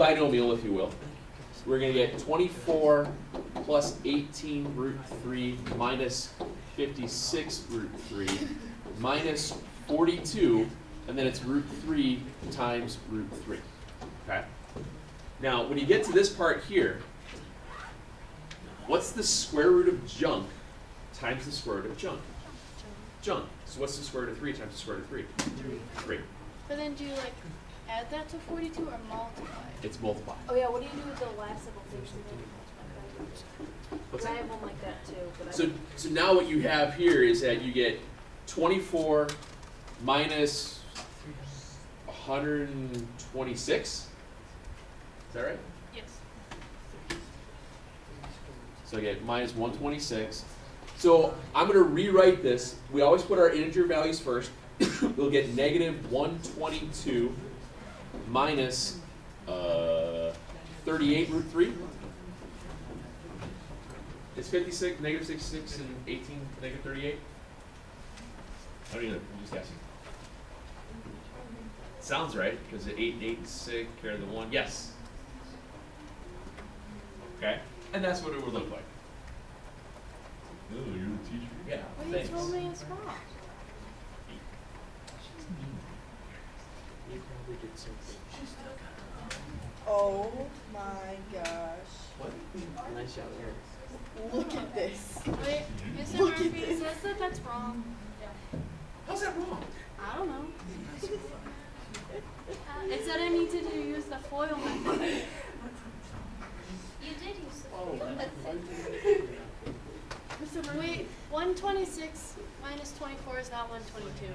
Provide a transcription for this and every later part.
binomial, if you will. We're going to get 24 plus 18 root 3 minus 56 root 3 minus 42, and then it's root 3 times root 3. Okay? Now, when you get to this part here, what's the square root of junk times the square root of junk? Junk. So what's the square root of 3 times the square root of 3? 3. But then do you like add that to 42 or multiply? It's multiply. Oh yeah, what do you do with the last little things? What's I that? have one like that too. But So now what you have here is that you get 24 minus 126. Is that right? Yes. So I get minus 126. So I'm going to rewrite this. We always put our integer values first. We'll get negative 122 minus 38 root 3. Is 56, negative 66, and 18 negative 38? I don't even know. I'm just guessing. Sounds right, because 8 and 8 and 6 carry the 1. Yes. Okay? And that's what it would look like. Oh, you're the teacher? Yeah, Well, thanks. you told me it's wrong. You probably did something. Oh my gosh. What? Nice job, Eric. Look at this. Wait, Mr. Look at Murphy this. says that that's wrong. How's that wrong? I don't know. It said I need to use the FOIL method. you did use the Oh, Mr. Murphy. Wait, 126 minus 24 is not 122.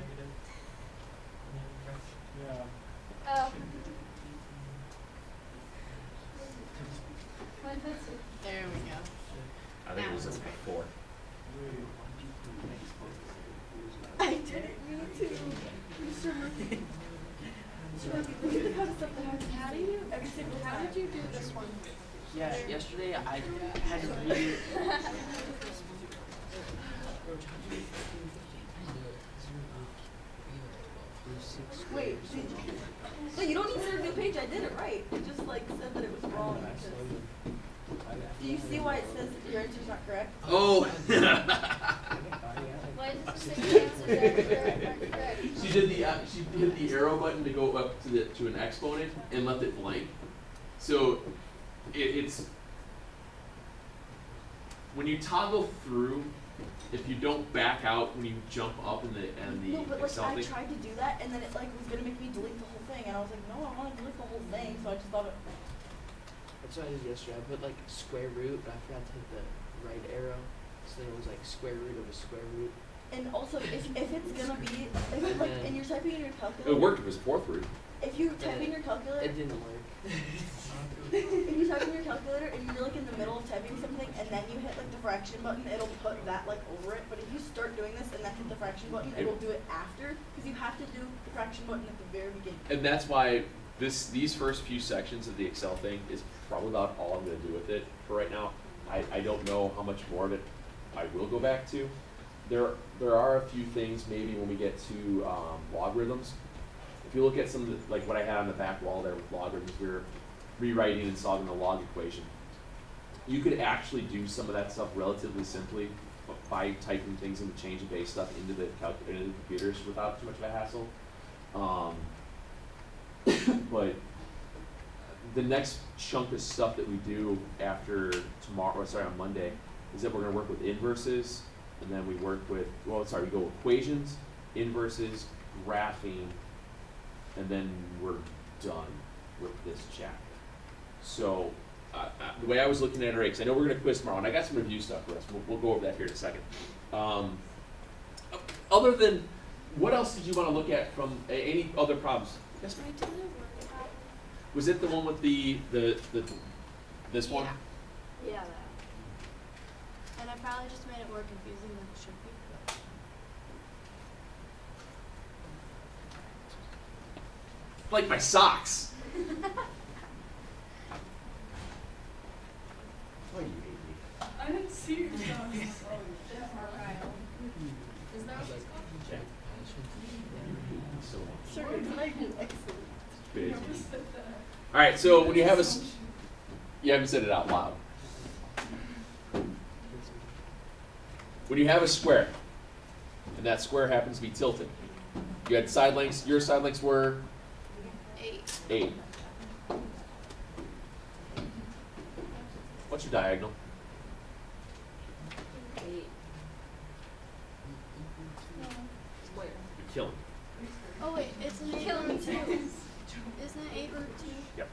Oh. There we go. I think it was a 4. I didn't mean to. Mr. Murphy. Mr. Murphy, look at the kind of stuff that happens. How do you? Every single How time. did you do this one? Yeah, yesterday I had to read it. Wait, did you? No, you don't need to start a new page. I did it right. It just like said that it was wrong. Because, do you see why it says that your answer's not correct? Oh! Why does it say the answers are correct? She hit the arrow button to go up to an exponent and left it blank. So it's when you toggle through, if you don't back out when you jump up in the No, but like Excel I thing. tried to do that, and then it like was gonna make me delete the whole thing, and I was like, no, I want to delete the whole thing. So I just thought it. That's what I did yesterday. I put like square root, but I forgot to hit the right arrow. So then it was like square root of a square root. And also, if it's gonna be, if it, like, and you're typing in your calculator. It worked if it was 4th root. If you type in your calculator, It didn't work. if you type in your calculator and you're like in the middle of typing something and then you hit like the fraction button, it'll put that like over it. But if you start doing this and then hit the fraction button, it'll do it after, because you have to do the fraction button at the very beginning. And that's why these first few sections of the Excel thing is probably about all I'm going to do with it for right now. I don't know how much more of it I will go back to. There are a few things maybe when we get to logarithms. If you look at some of the, like what I had on the back wall there with logarithms, we were rewriting and solving the log equation. You could actually do some of that stuff relatively simply by typing things in the change of base stuff into the computers without too much of a hassle. But the next chunk of stuff that we do after tomorrow, on Monday, is that we're going to work with inverses, and then we work with, we go equations, inverses, graphing, and then we're done with this chapter. So the way I was looking at it, because I know we're going to quiz tomorrow, and I got some review stuff for us. We'll go over that here in a second. Other than, what else did you want to look at from any other problems? Yes, ma'am? I did a word problem. Was it the one with this one? Yeah, that. And I probably just made it more confusing than it should be. Like my socks. Oh, you hate me. I didn't see your socks. Oh, Jeff or Kyle. Is that what she's called? Jack. You hate me so much. Sir, it's not even excellent. Big. Whoever said that. All right, so when you have you haven't said it out loud. When you have a square, and that square happens to be tilted, you had side lengths. Your side lengths were 8. What's your diagonal? 8. Square. You're killing me. Oh wait, it's an 8 Killing me root 2. too. Isn't it 8 root 2? Yep.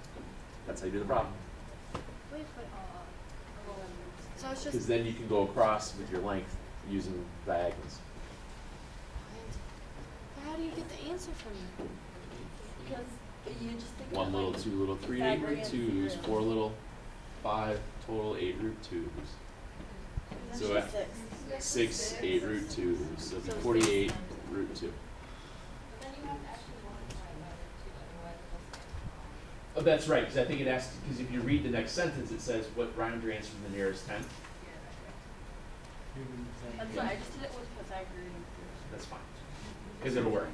That's how you do the problem. Wait, but so it's Because just. then you can go across with your length using diagonals. But how do you get the answer from that? Because you just think 1 of, little, like, 2 little, 3 8 root Pythagorean 2s, theorem. 4 little, 5 total 8 root 2s. That's So just at 6. 6 8 root 2s, so it'd be 48 root 2. But then you have to actually multiply by root 2, otherwise it doesn't. Oh, that's right, because I think it asks, because if you read the next sentence, it says, what round your answer to the nearest 10? That's why I just did it with Pythagorean theorem. That's fine, because it'll work.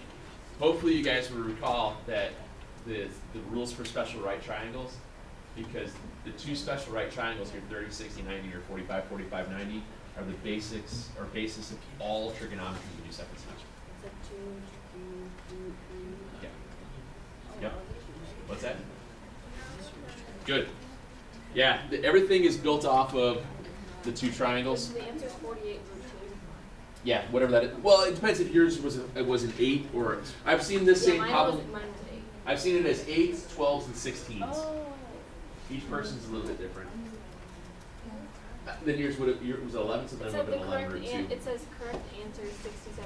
Hopefully you guys will recall that the rules for special right triangles, because the 2 special right triangles, your 30, 60, 90, or 45, 45, 90, are the basics, or basis of all trigonometry you do second semester. It's like 2, 2, 2, 3. Yeah. Yep. What's that? Good. Yeah, everything is built off of the 2 triangles. The answer is 48 root 2. Yeah, whatever that is. Well, it depends if yours was an 8 or I've seen this same problem. Mine was 8. I've seen it as 8s, 12s, and 16s. Oh. Each person's a little bit different. Then yours was 11, so then it would It said have the been 11 correct root 2. it says correct answer is 67.9.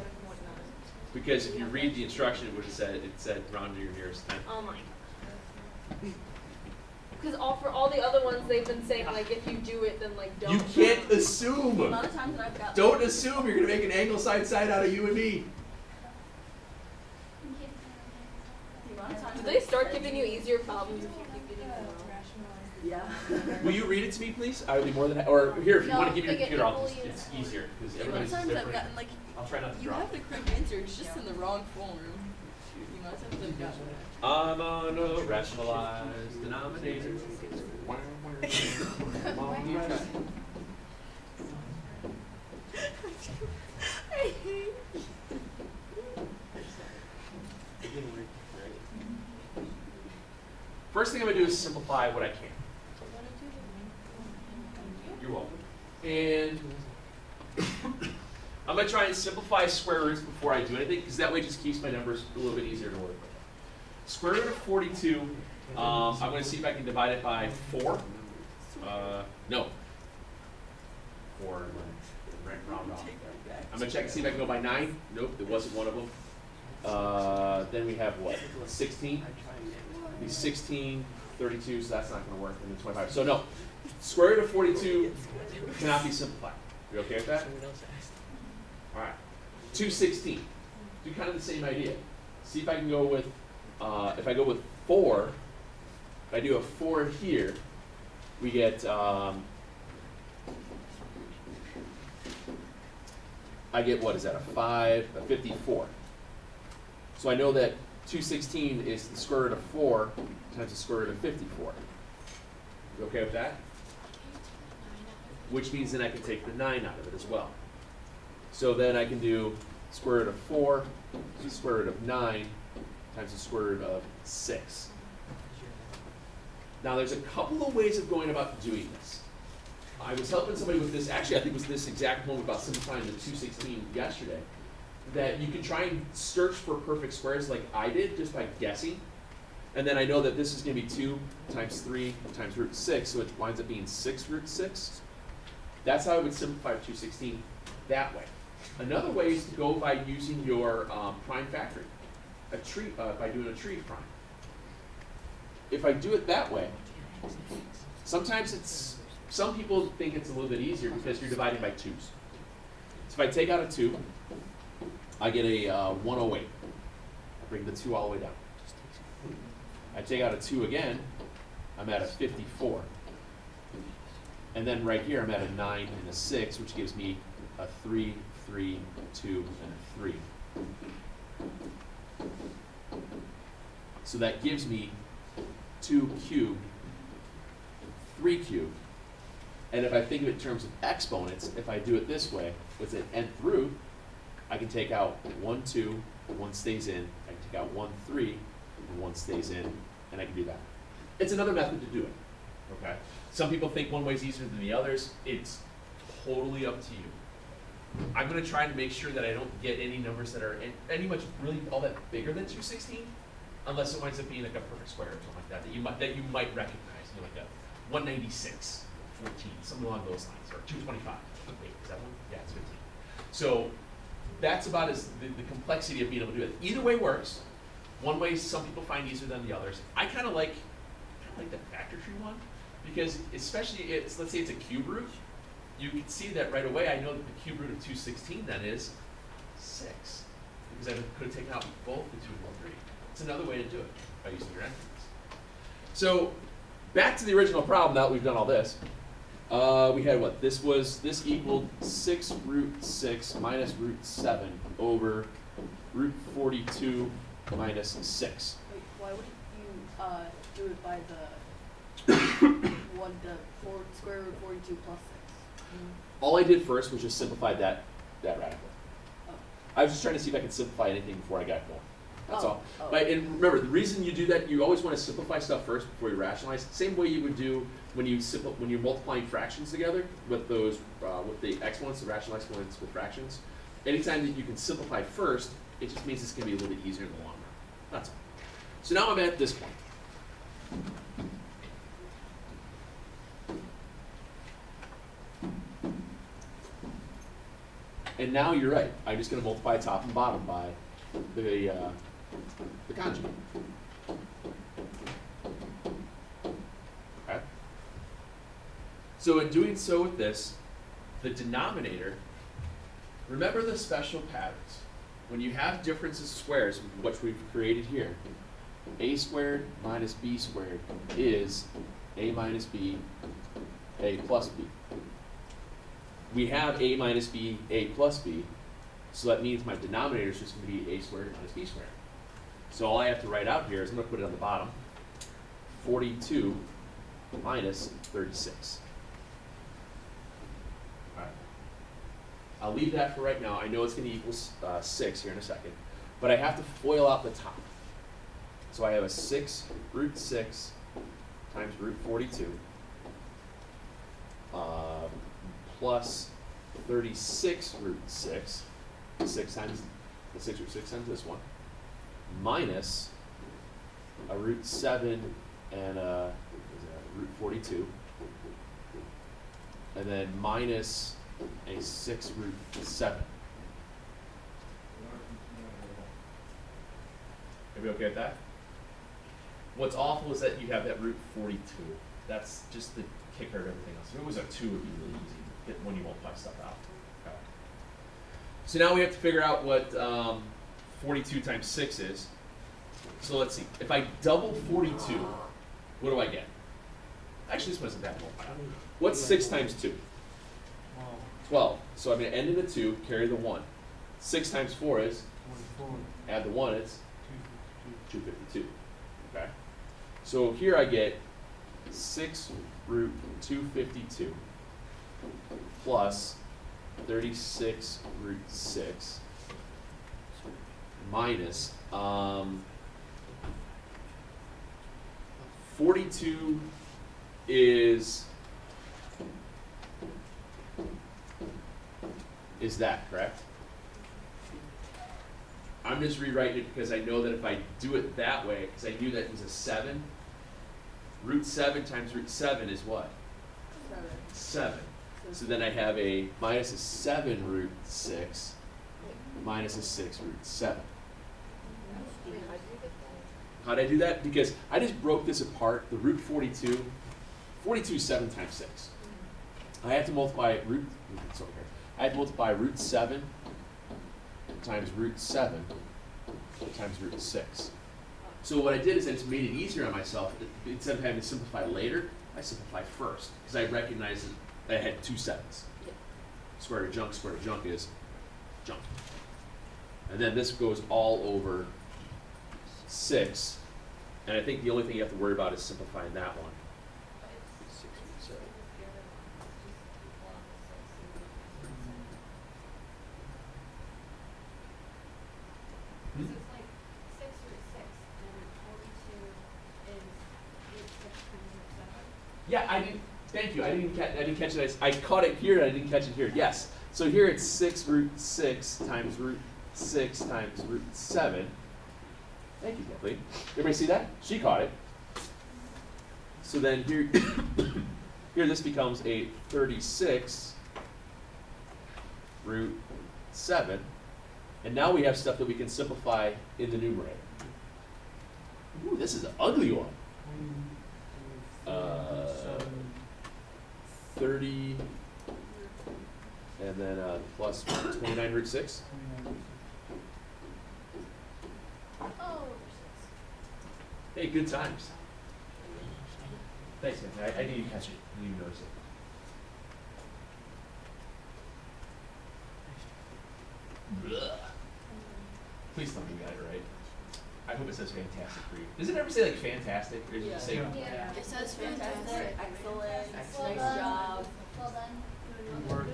Because if you read the instruction, it would have said round to your nearest 10. Oh my god. Because for all the other ones, they've been saying like if you do it, then like don't. You can't round. The assume. amount of times that I've got. Don't assume you're gonna make an angle side out of you and me. The amount of times Do that they I've start said giving to you easier problems if you keep getting them wrong? Yeah. Will you read it to me, please? I would be more than or here if you No, want to give me your they get computer, I'll equally just, it's as- easier because The amount of everybody's times I've different. gotten like, I'll try not to you drop. have the correct answer, it's just in the wrong form. The amount of times I've gotten it. I'm on a rationalized denominator. I hate. It didn't work, right? First thing I'm gonna do is simplify what I can. You're welcome. And I'm gonna try and simplify square roots before I do anything, because that way it just keeps my numbers a little bit easier to work with. Square root of 42, I'm gonna see if I can divide it by 4. No. 4, right, round off there. I'm gonna check and see if I can go by 9. Nope, it wasn't one of them. Then we have what? 16? I tried it. Be 16, 32, so that's not going to work, and then 25. So no, square root of 42 cannot be simplified. You okay with that? Someone else asked. All right. 216. Do kind of the same idea. See if I can go with, if I go with 4, if I do a 4 here, we get, I get, what is that, a 5, a 54. So I know that 216 is the square root of 4 times the square root of 54. You okay with that? Which means then I can take the 9 out of it as well. So then I can do square root of 4 is the square root of 9 times the square root of 6. Now there's a couple of ways of going about doing this. I was helping somebody with this, actually I think it was this exact moment about simplifying the 216 yesterday, that you can try and search for perfect squares like I did just by guessing. And then I know that this is going to be 2 times 3 times root 6, so it winds up being 6 root 6. That's how I would simplify 216 that way. Another way is to go by using your prime factoring, by doing a tree prime. If I do it that way, sometimes some people think it's a little bit easier because you're dividing by 2s. So if I take out a 2, I get a 108. I bring the 2 all the way down. I take out a 2 again, I'm at a 54. And then right here, I'm at a 9 and a 6, which gives me a 3, 3, 2, and a 3. So that gives me 2 cubed, 3 cubed. And if I think of it in terms of exponents, if I do it this way, with an nth root, I can take out 1, 2, 1 stays in. I can take out 1, 3, and 1 stays in, and I can do that. It's another method to do it, okay? Some people think one way is easier than the others. It's totally up to you. I'm gonna try to make sure that I don't get any numbers that are any much really all that bigger than 216, unless it winds up being like a perfect square or something like that that you might recognize, you know, like a 196, 14, something along those lines, or 225. Wait, is that one? Yeah, it's 15. So that's about the complexity of being able to do it. Either way works. One way some people find easier than the others. I kind of like the factor tree one, because especially let's say it's a cube root, you can see that right away. I know that the cube root of 216 then is 6, because I could have taken out both the 2 and the 3. It's another way to do it by using your entities. So back to the original problem. Now that we've done all this, we had what? This equaled 6 root 6 minus root 7 over root 42 minus 6. Wait, why wouldn't you do it by the square root 42 plus 6? All I did first was just simplify that radical. Oh. I was just trying to see if I could simplify anything before I got more. That's all. Oh. But and remember, the reason you do that, you always want to simplify stuff first before you rationalize. Same way you would do when you're multiplying fractions together with those with the exponents, the rational exponents with fractions. Anytime that you can simplify first, it just means it's going to be a little bit easier in the long run. That's all. So now I'm at this point. And now you're right. I'm just going to multiply top and bottom by the conjugate. Okay. So in doing so with this, the denominator, remember the special patterns. When you have differences of squares, which we've created here, a squared minus b squared is a minus b, a plus b. We have a minus b, a plus b, so that means my denominator is just going to be a squared minus b squared. So all I have to write out here is I'm going to put it on the bottom, 42 minus 36. All right. I'll leave that for right now. I know it's going to equal 6 here in a second, but I have to FOIL out the top. So I have a 6 root 6 times root 42 plus 36 root 6, 6 times the 6 root 6 times this one, minus a root 7 and a root 42, and then minus a 6 root 7. Are we okay with that? What's awful is that you have that root 42. That's just the kicker of everything else. If it was a 2, it would be really easy when you multiply stuff out. Okay. So now we have to figure out what 42 times 6 is. So let's see. If I double 42, what do I get? Actually, this one isn't that multiplied. What's 6 times 2? 12. So I'm going to end in a 2, carry the 1. 6 times 4 is? 24. Add the 1, it's? 252. Okay. So here I get 6 root 252 plus 36 root 6 minus 42 is that correct? I'm just rewriting it because I know that if I do it that way, because I knew that it was a 7, root 7 times root 7 is what? 7. So then I have a minus a 7 root 6 minus a 6 root 7. How did I do that? Because I just broke this apart. The root 42 is 7 times 6. I have to multiply root 7 times root 7 times root 6. So what I did is I just made it easier on myself. Instead of having to simplify later, I simplify first, because I recognized that I had 2 sevens. Square root of junk is junk. And then this goes all over 6 And I think the only thing you have to worry about is simplifying that one. 6 root 7. Hmm? So it's like 6 root 6, and 42 is root 6 times root 7. Yeah, I didn't. Thank you. I didn't catch it. I caught it here, and I didn't catch it here. Yes. So here it's 6 root 6 times root 6 times root 7. Thank you, Kathleen. Everybody see that? She caught it. So then here, here this becomes a 36 root 7. And now we have stuff that we can simplify in the numerator. Ooh, this is an ugly one. 30, and then plus 29 root 6. Oh, Hey, good times. Thanks, man. I didn't even catch it. I didn't even notice it. Blech. Please tell me you got it right. I hope it says fantastic for you. Does it ever say like fantastic, or does it say? Yeah. it says Fantastic, fantastic. excellent, Well nice done. job. Well done.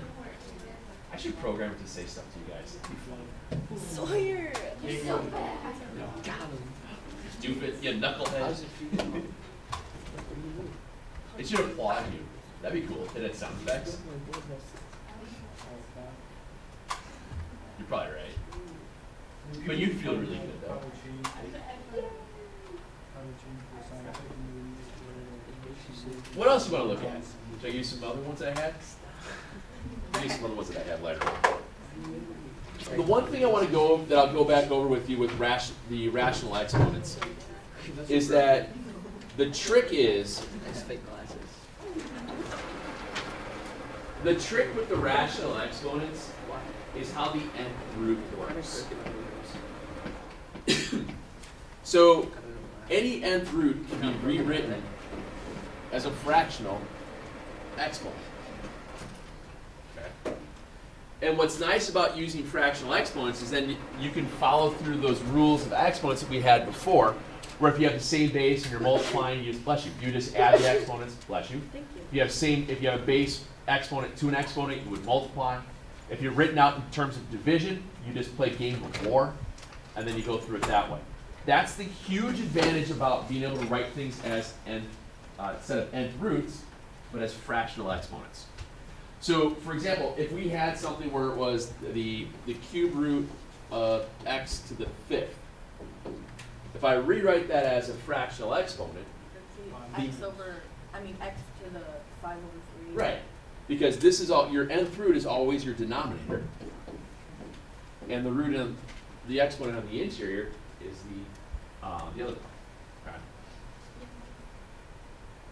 I should program it to say stuff to you guys. Sawyer. You're so bad. Got him. Stupid, you How's knucklehead. it feel? It should applaud you. That'd be cool. It had sound effects. You're probably right. But you'd feel really good though. What else you want to look at? Should I give you some other ones that I had? I'll give you some other ones that I had later. The one thing I want to go that I'll go back over with you with the rational exponents is that the trick is Nice fake glasses. the trick with the rational exponents is how the nth root works. So any nth root can be rewritten as a fractional exponent. Okay. And what's nice about using fractional exponents is then you can follow through those rules of exponents that we had before, where if you have the same base and you're multiplying, you just bless you. You just add the exponents, bless you. Thank you. If you have a base exponent to an exponent, you would multiply. If you're written out in terms of division, you just play game of war, and then you go through it that way. That's the huge advantage about being able to write things as instead of nth roots, but as fractional exponents. So, for example, if we had something where it was the cube root of x to the 5th, if I rewrite that as a fractional exponent, X over, X to the 5 over 3. right, because this is all, your nth root is always your denominator, and the root of the exponent on the interior is the other one. Okay.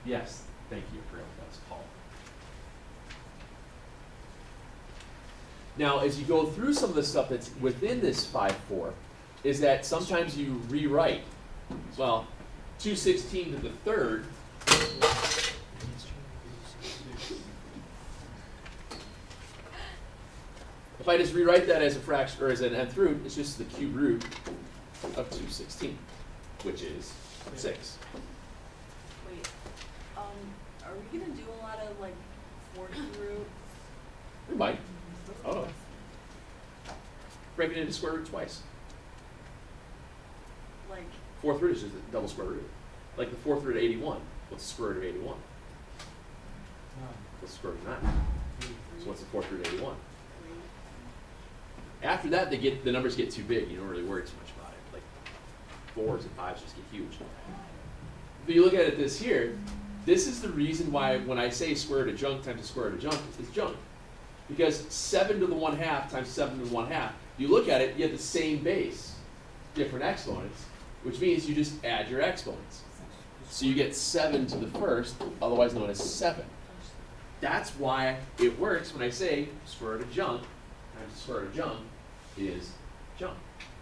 Yes, thank you. I forgot what that's called. Now, as you go through some of the stuff that's within this 5-4, is that sometimes you rewrite, well, 216 to the 3rd. If I just rewrite that as a fraction or as an nth root, it's just the cube root of 216, which is 6. Wait, are we gonna do a lot of like 40 roots? We might. Oh. Break it into square root twice. Like, Fourth root is just a double square root. Like the fourth root of 81. What's the square root of 81? What's the square root of 9? So what's the fourth root of 81? After that, the numbers get too big. You don't really worry too much about it. Like 4s and 5s just get huge. But you look at it this here, this is the reason why when I say square root of junk times the square root of junk, it's junk. Because 7 to the 1/2 times 7 to the 1/2, you look at it, you have the same base, different exponents, which means you just add your exponents. So you get 7 to the 1st, otherwise known as 7. That's why it works when I say square root of junk times the square root of junk is junk.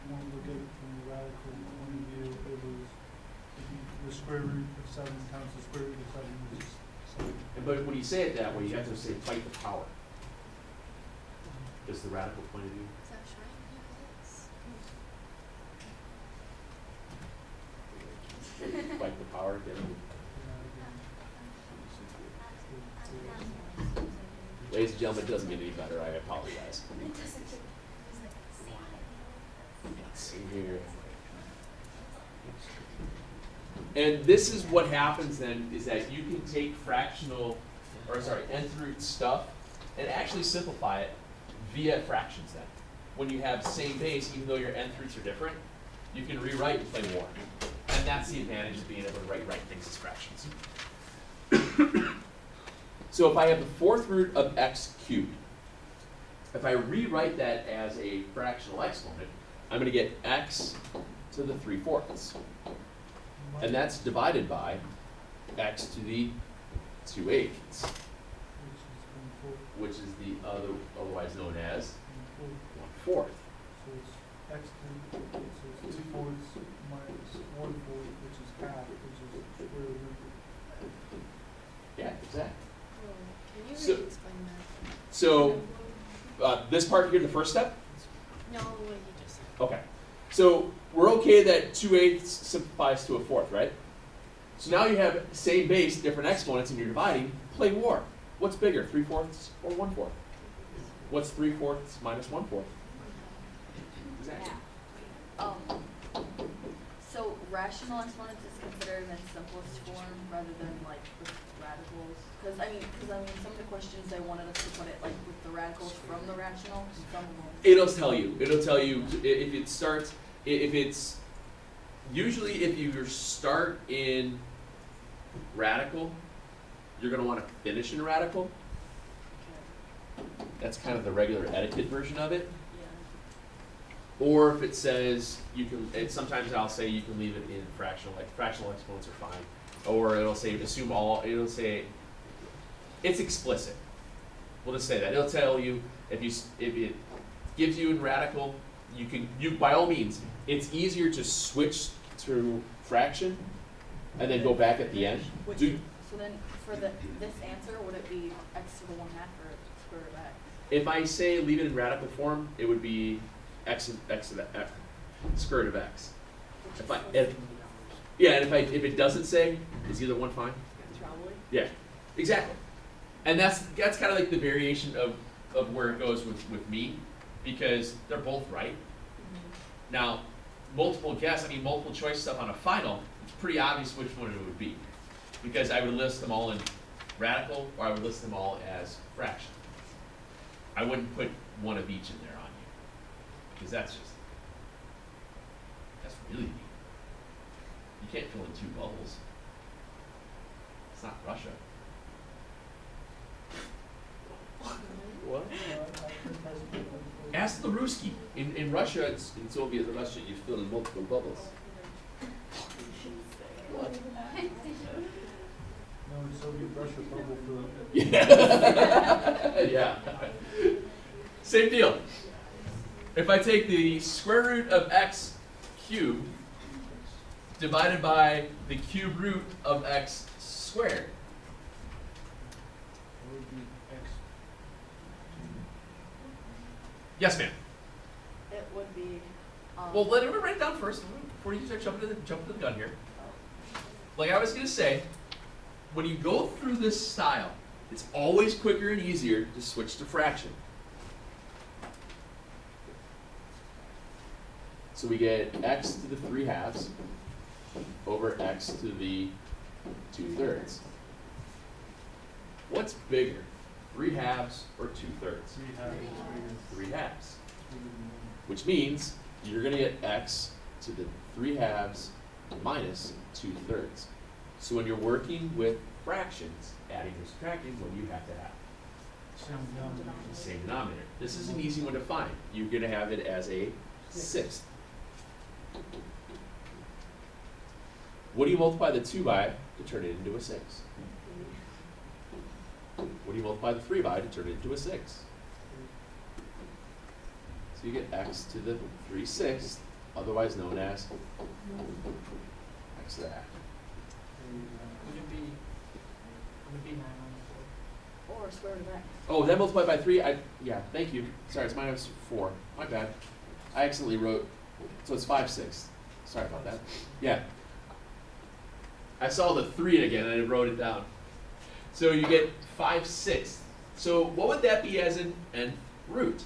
When you look at it from the radical point of view, it was the square root of 7 times the square root of 7 is just 7. But when you say it that way, you have to say fight the power. Just the radical point of view. Is that right? Yes. power again. Ladies and gentlemen, it doesn't get any better. I apologize. Let's see here. And this is what happens then, is that you can take nth root stuff and actually simplify it via fractions then. When you have same base, even though your nth roots are different, you can rewrite and play war. And that's the advantage of being able to write things as fractions. So if I have the fourth root of x cubed, if I rewrite that as a fractional exponent, I'm going to get x to the 3/4. And that's divided by x to the 2/8, which is the otherwise known as 1/4. So it's x to, so it's 3/4 minus 1/4, which is half, which is square root. Yeah, exactly. Can you So- explain that? So this part here, the first step. No, what you just said. Okay. So we're okay that 2/8 simplifies to a fourth, right? So now you have same base, different exponents, and you're dividing. Play war. What's bigger, 3/4 or 1/4? What's 3/4 minus 1/4? Exactly. So rational exponents is considered in its simplest form rather than like with radicals. Because I mean, some of the questions they wanted us to put it like with the radicals from the rational. And some of them. It'll tell you if it starts. If it's usually if you start in radical, you're going to want to finish in radical. That's kind of the regular etiquette version of it. Yeah. Or if it says you can, and sometimes I'll say you can leave it in fractional, like fractional exponents are fine. Or it'll say assume all, it'll say, it's explicit. We'll just say that. It'll tell you if it gives you in radical, you by all means, it's easier to switch to fraction and then go back at the end. So then for this answer, would it be x to the 1/2 or square root of x? If I say leave it in radical form, it would be x to the f, square root of x. And if it doesn't say, is either one fine? Probably. Yeah, exactly. And that's kind of like the variation of where it goes with me, because they're both right. Now, multiple choice stuff on a final, it's pretty obvious which one it would be. Because I would list them all in radical, or I would list them all as fraction. I wouldn't put one of each in there on you. Because that's really neat. You can't fill in 2 bubbles. It's not Russia. What? Ask the Ruski. In Russia, in Soviet Russia, you fill in multiple bubbles. What? No, in Soviet Russia, bubble fill. Yeah. Yeah. Same deal. If I take the square root of x cubed divided by the cube root of x squared. It would be x. Yes, ma'am. It would be. Well, let me write it down first before you start jumping to the gun here. Like I was gonna say, when you go through this style, it's always quicker and easier to switch to fraction. So we get x to the 3/2 over x to the 2/3. What's bigger, 3/2 or 2/3? 3/2. Which means you're going to get x to the 3/2 minus 2/3. So when you're working with fractions, adding or subtracting, what do you have to have? The same denominator. This is an easy one to find. You're going to have it as a 6th. What do you multiply the 2 by to turn it into a 6? What do you multiply the 3 by to turn it into a 6? So you get x to the 3/6, otherwise known as x to the half. Would it be 9 on Or square root of x. Oh, that multiplied by 3? Yeah, thank you. Sorry, it's minus 4. My bad. I accidentally wrote, so it's 5/6. Sorry about that. Yeah. I saw the 3 again and I wrote it down. So you get 5/6. So what would that be as an nth root?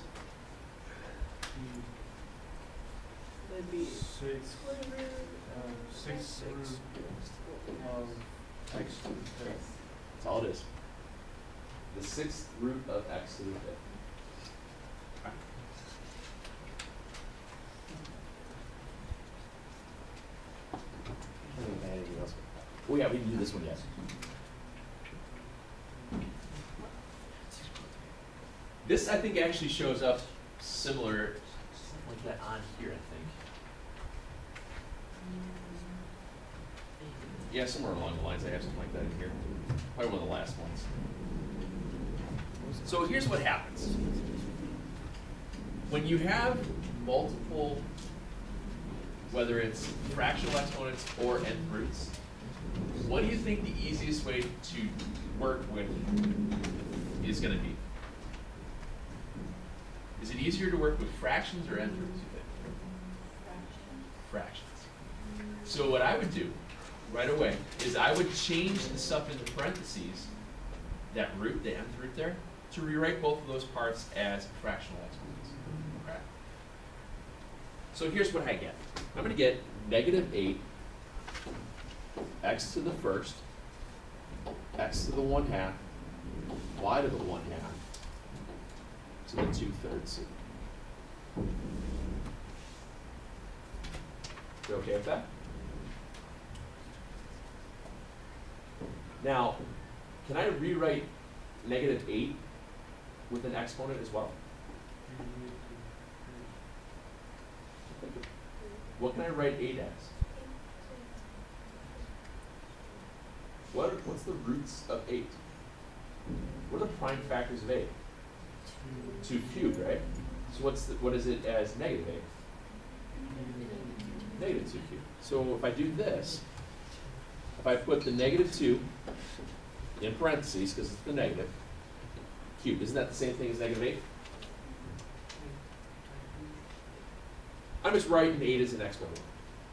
That'd be Six, square root. six root of x to the fifth. That's all it is. The 6th root of x to the 5th. Anything else? Oh yeah, we didn't do this one yet. This I think actually shows up similar, something like that on here, I think. Yeah, somewhere along the lines I have something like that in here. Probably one of the last ones. So here's what happens. When you have multiple, whether it's fractional exponents or nth roots, what do you think the easiest way to work with is going to be? Is it easier to work with fractions or nth roots, you think? Fractions. So what I would do right away is I would change the stuff in the parentheses, that root, the nth root there, to rewrite both of those parts as fractional exponents. Okay? So here's what I get. I'm going to get -8 x to the first, x to the 1/2, y to the 1/2, to the 2/3. You okay with that? Now, can I rewrite -8 with an exponent as well? What can I write 8 as? What's the roots of 8? What are the prime factors of 8? 2 cubed, right? So what is it as -8? -2 cubed. So if I do this, if I put the -2 in parentheses, because it's the negative, cubed, isn't that the same thing as -8? I'm just writing 8 as an exponent.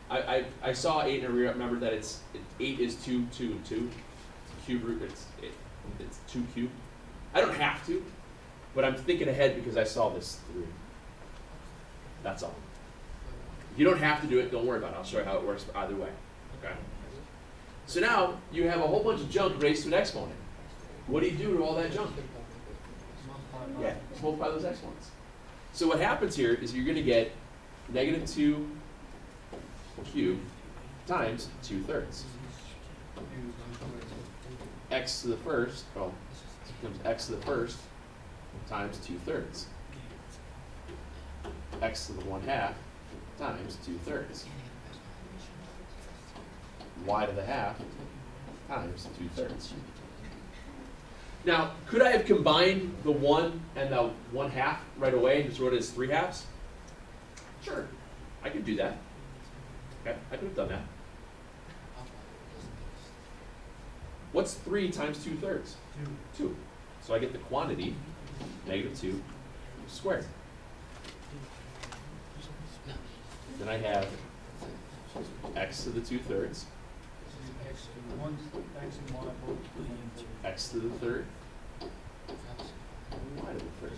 I saw 8 and I remembered that 8 is 2, 2, and 2. It's a cube root, it's 2 cubed. I don't have to, but I'm thinking ahead because I saw this 3. That's all. If you don't have to do it, don't worry about it. I'll show you how it works either way. Okay? So now you have a whole bunch of junk raised to an exponent. What do you do to all that junk? Yeah, just multiply those exponents. So what happens here is you're going to get -2 cubed times 2/3. X to the first, well, it becomes x to the first times 2/3. X to the 1/2 times 2/3. Y to the 1/2 times 2/3. Now, could I have combined the 1 and the 1/2 right away and just wrote it as 3/2? Sure, I could do that. Okay, I could have done that. What's 3 times 2/3? 2. So I get the quantity, -2 squared. Then I have x to the 2/3, X and y both. x to the third, and y to the third.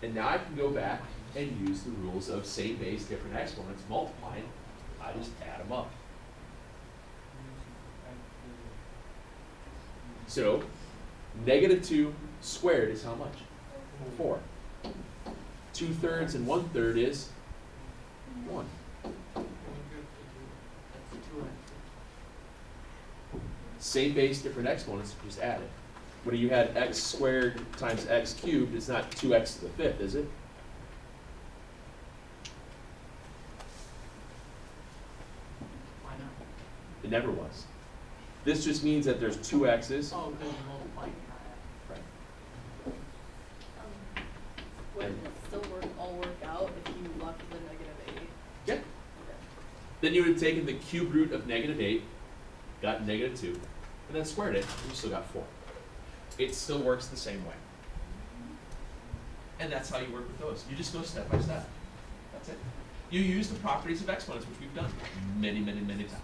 And now I can go back and use the rules of same base, different exponents, multiplying. I just add them up. So, -2 squared is how much? 4. 2/3 and 1/3 is 1. Same base, different exponents, just add it. When you had x squared times x cubed, it's not 2x to the 5th, is it? Why not? It never was. This just means that there's 2 x's. Oh, because you're multiplying. Right. Wouldn't it still all work out if you left the -8? Yeah. Okay. Then you would have taken the cube root of -8, got -2, and then squared it, and you still got 4. It still works the same way. And that's how you work with those. You just go step by step. That's it. You use the properties of exponents, which we've done many, many, many times.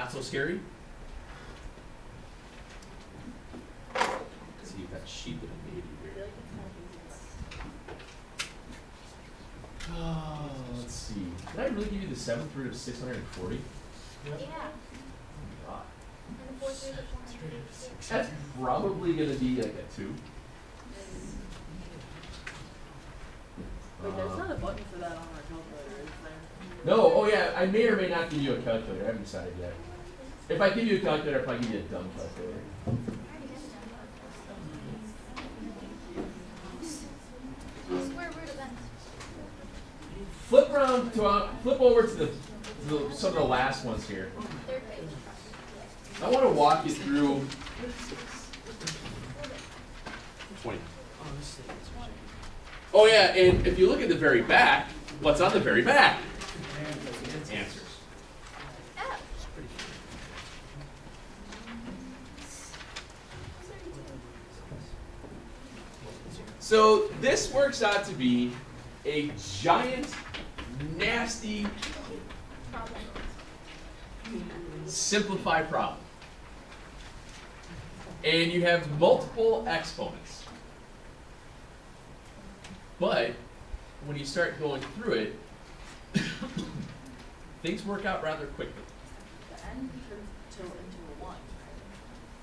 Not so scary? Let's see if that sheet that I made I feel here. like it's kind of easy. Oh, let's see. Did I really give you the seventh root of 640? Yeah. God. And the fourth root of 486. That's probably gonna be like a 2. Wait, there's not a button for that on our calculator, is there? No, oh yeah, I may or may not give you a calculator. I haven't decided yet. If I give you a calculator, I'll probably give you a dumb calculator. Square root of n. Flip around to flip over to some of the last ones here. Third page. I want to walk you through 20. Oh, this thing is ridiculous. Oh yeah, and if you look at the very back, what's on the very back? Answers. F. It's pretty So this works out to be a giant, nasty, Problem. simplified problem. And you have multiple exponents. But when you start going through it, things work out rather quickly. The n turns into a 1, right?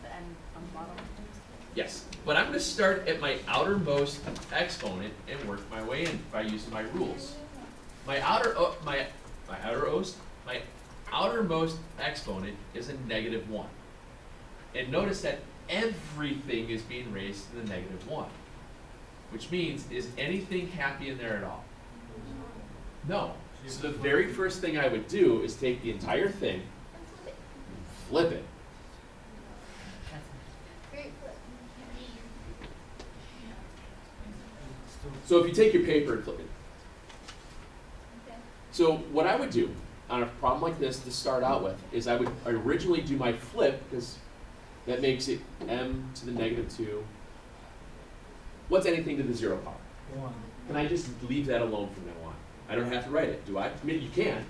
The n on the bottom. Yes, but I'm going to start at my outermost exponent and work my way in by using my rules. My outermost exponent is a -1. And notice that everything is being raised to the -1. Which means, is anything happy in there at all? No. So the very first thing I would do is take the entire thing, flip it. Great flip. So if you take your paper and flip it. Okay. So what I would do on a problem like this to start out with is I would originally do my flip, because that makes it m to the -2. What's anything to the 0 power? 1. Can I just leave that alone from now on? I don't have to write it, do I? I mean, you can,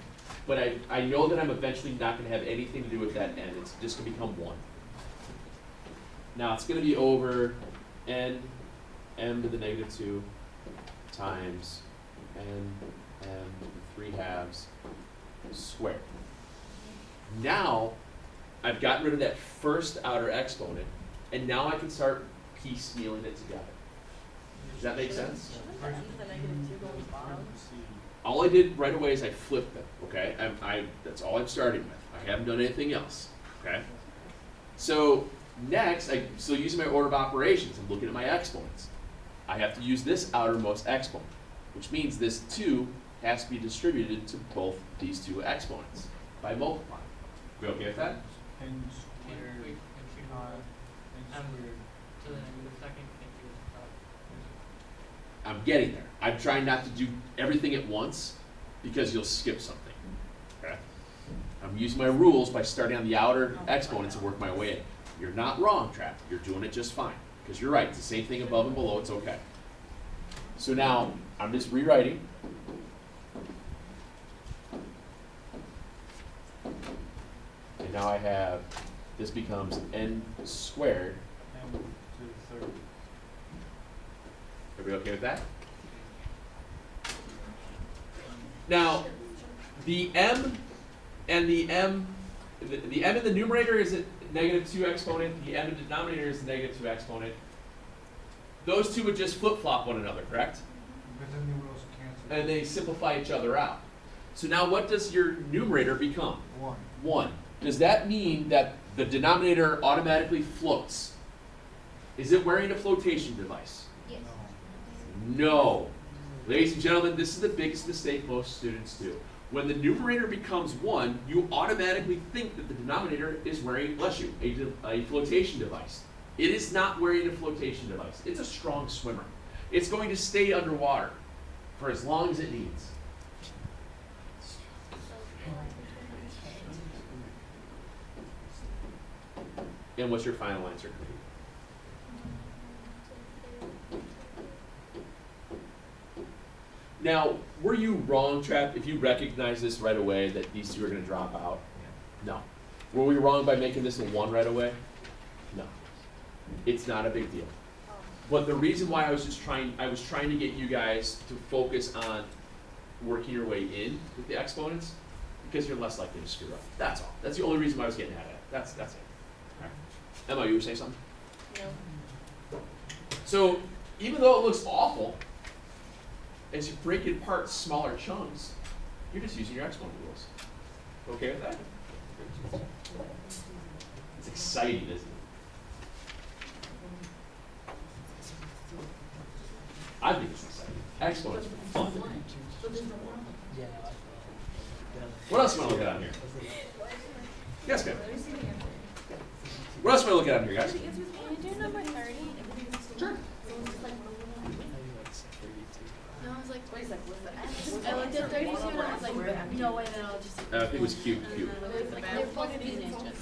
but I know that I'm eventually not going to have anything to do with that n. It's just going to become 1. Now it's going to be over n m to the -2 times n m 3/2 squared. Now I've gotten rid of that first outer exponent, and now I can start piecemealing it together. Does that make sense? Shouldn't the n to the -2 go on the bottom? All I did right away is I flipped them, okay? That's all I'm starting with. I haven't done anything else, okay? So next, I'm still using my order of operations. I'm looking at my exponents. I have to use this outermost exponent, which means this 2 has to be distributed to both these two exponents by multiplying. We okay with that? N squared, n squared. to the -2nd. I'm getting there. I'm trying not to do everything at once because you'll skip something. Okay? I'm using my rules by starting on the outer exponents and work my way in. You're not wrong, Trap. You're doing it just fine. Because you're right. It's the same thing above and below. It's okay. So now I'm just rewriting. And now I have, this becomes n squared. M to the 3rd. Everybody okay with that? Now, the m and the m in the numerator is a -2 exponent. The m in the denominator is a -2 exponent. Those two would just flip-flop one another, correct? But then they would also cancel. And they simplify each other out. So now what does your numerator become? 1. 1. Does that mean that the denominator automatically floats? Is it wearing a flotation device? Yes. No. Ladies and gentlemen, this is the biggest mistake most students do. When the numerator becomes 1, you automatically think that the denominator is wearing, bless you, a flotation device. It is not wearing a flotation device. It's a strong swimmer. It's going to stay underwater for as long as it needs. And what's your final answer going to be? Now, were you wrong, Trap, if you recognize this right away that these two are going to drop out? No. Were we wrong by making this a 1 right away? No. It's not a big deal. But the reason why I was trying to get you guys to focus on working your way in with the exponents, because you're less likely to screw up. That's all. That's the only reason why I was getting at it. That's it. All right. Emma, you were saying something? No. So even though it looks awful, as you break it apart smaller chunks, you're just using your exponent rules. Okay with that? It's exciting, isn't it? I think it's exciting. Exponents are fun. Yeah. What else do you want to look at on here? Yes, ma'am. What else do you want to look at on here, guys? Can you do number 30? Sure. No, I was like, Wait a second, what's that? I looked at 32 and I was like, no way, then I'll just. I think it was cute. And then I looked like, they're both of these answers.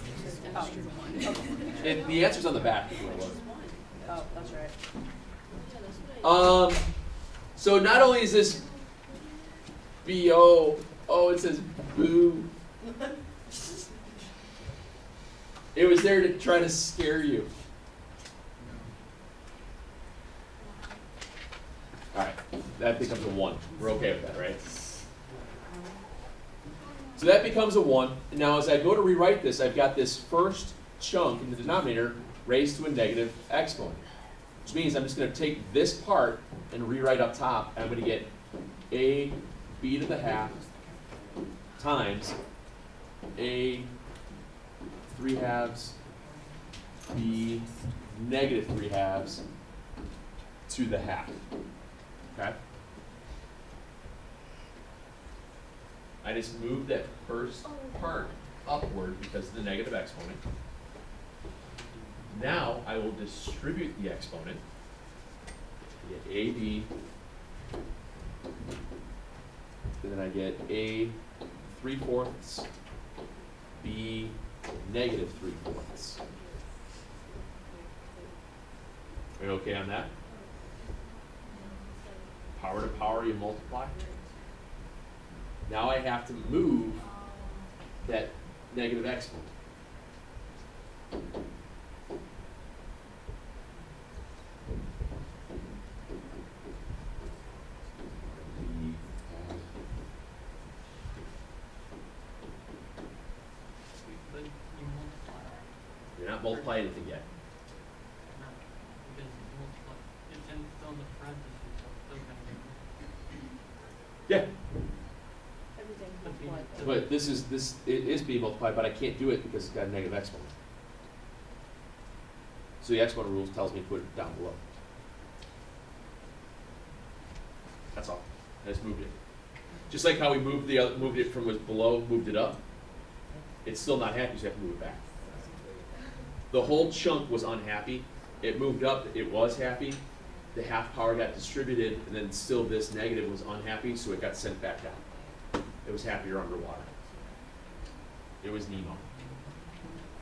And the answer's on the back. If you want to look. Oh, that's right. So not only is this B-O, oh, it says boo. It was there to try to scare you. All right, that becomes a 1. We're okay with that, right? So that becomes a 1. And now as I go to rewrite this, I've got this first chunk in the denominator raised to a negative exponent. Which means I'm just going to take this part and rewrite up top, and I'm going to get a b to the half times a 3/2 b negative 3/2 to the half. Okay? I just moved that first part upward because of the negative exponent. Now I will distribute the exponent. I get AB, and then I get A 3/4, B negative 3/4. Are you okay on that? Power to power, you multiply. Now I have to move that negative exponent. But you multiply. You're not multiplying anything yet. No, because you multiply. It's still in the parentheses, so it's still gonna be. Yeah. Everything But the- multiplied. But it is being multiplied, but I can't do it because it's got a negative exponent. So the exponent rules tells me to put it down below. That's all. I just moved it. Just like how we moved it from was below, moved it up. It's still not happy, so you have to move it back. The whole chunk was unhappy. It moved up, it was happy. The half power got distributed, and then still this negative was unhappy, so it got sent back down. It was happier underwater. It was Nemo.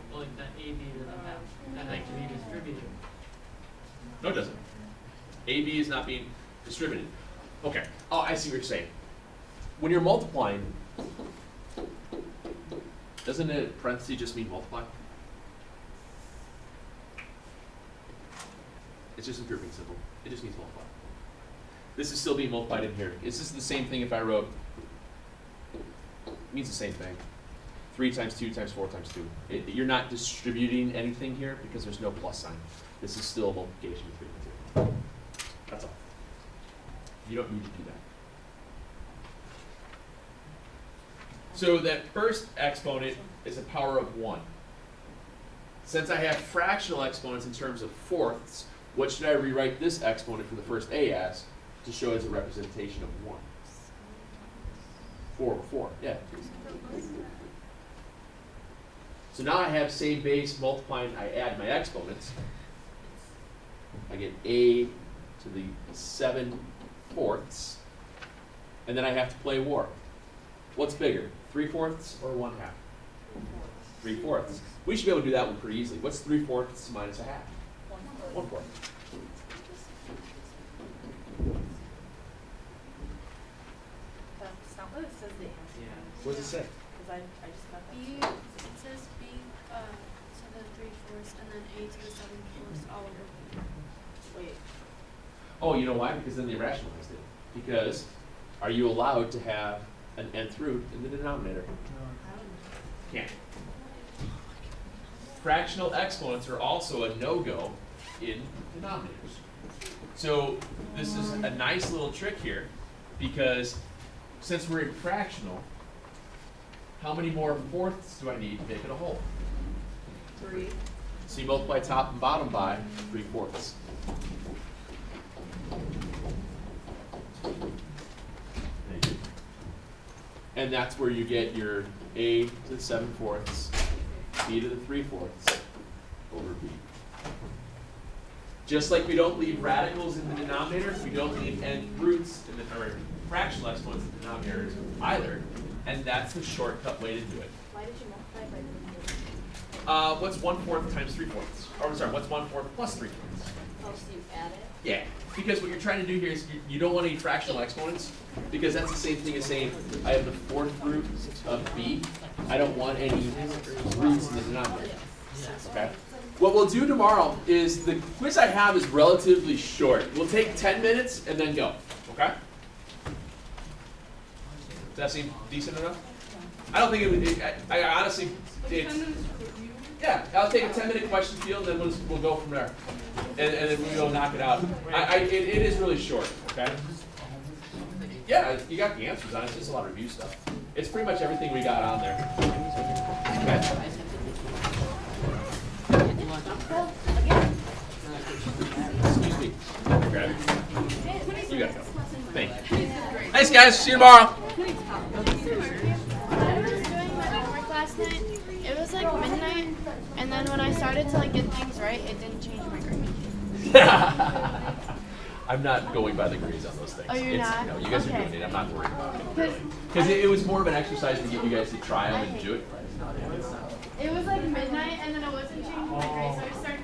Well, like that AB to the half, that has to be distributed. No, it doesn't. AB is not being distributed. Okay. Oh, I see what you're saying. When you're multiplying, doesn't a parenthesis just mean multiply? It's just if you're being simple. It just means multiply. This is still being multiplied in here. Is this the same thing if I wrote, it means the same thing. 3 times 2 times 4 times 2. You're not distributing anything here because there's no plus sign. This is still a multiplication between the two. That's all. You don't need to do that. So that first exponent is a power of 1. Since I have fractional exponents in terms of fourths, what should I rewrite this exponent from the first A as to show as a representation of 1? 4/4, yeah. So now I have same base multiplying, I add my exponents. I get A to the 7/4, and then I have to play war. What's bigger, 3/4 or 1/2? 3/4. We should be able to do that one pretty easily. What's 3/4 minus a half? 1/4. That's not what it says the answer. Yeah. What does it say? Because I just B, it says B, to the 3/4 and then A to the 7/4 all over. Wait. Oh, you know why? Because then they rationalized it. Because are you allowed to have an nth root in the denominator? Can't. Fractional exponents are also a no-go in denominators. So this is a nice little trick here, because since we're in fractional, how many more fourths do I need to make it a whole? 3. So you multiply top and bottom by 3/4. And that's where you get your A to the 7/4, B to the 3/4 over B. Just like we don't leave radicals in the denominator, we don't leave nth roots in the, or fractional exponents in the denominators either. And that's the shortcut way to do it. Why did you multiply by 3/4? What's 1/4 times 3/4? Or sorry, what's 1/4 plus 3/4? Oh, so you add it? Yeah, because what you're trying to do here is you don't want any fractional exponents, because that's the same thing as saying I have the 4th root of b. I don't want any roots in the denominator. Okay? What we'll do tomorrow is the quiz I have is relatively short. We'll take 10 minutes and then go. Okay? Does that seem decent enough? I don't think it would. I honestly, it's. Yeah, I'll take a 10-minute question field, and then we'll go from there, and then we'll knock it out. It is really short, okay? Yeah, you got the answers on it. It's just a lot of review stuff. It's pretty much everything we got on there. Okay. Excuse me. Grab it. You gotta go. Thank you. Thanks, guys. See you tomorrow. When I was doing my homework last night, it was like midnight, and then when I started to like get things right, it didn't change my grade. I'm not going by the grades on those things. Oh, you're not? No, you guys are Okay. doing it. I'm not worried about it, really. Because it was more of an exercise to get you guys to try them and do it. It was like midnight, and then I wasn't changing my grade, so I started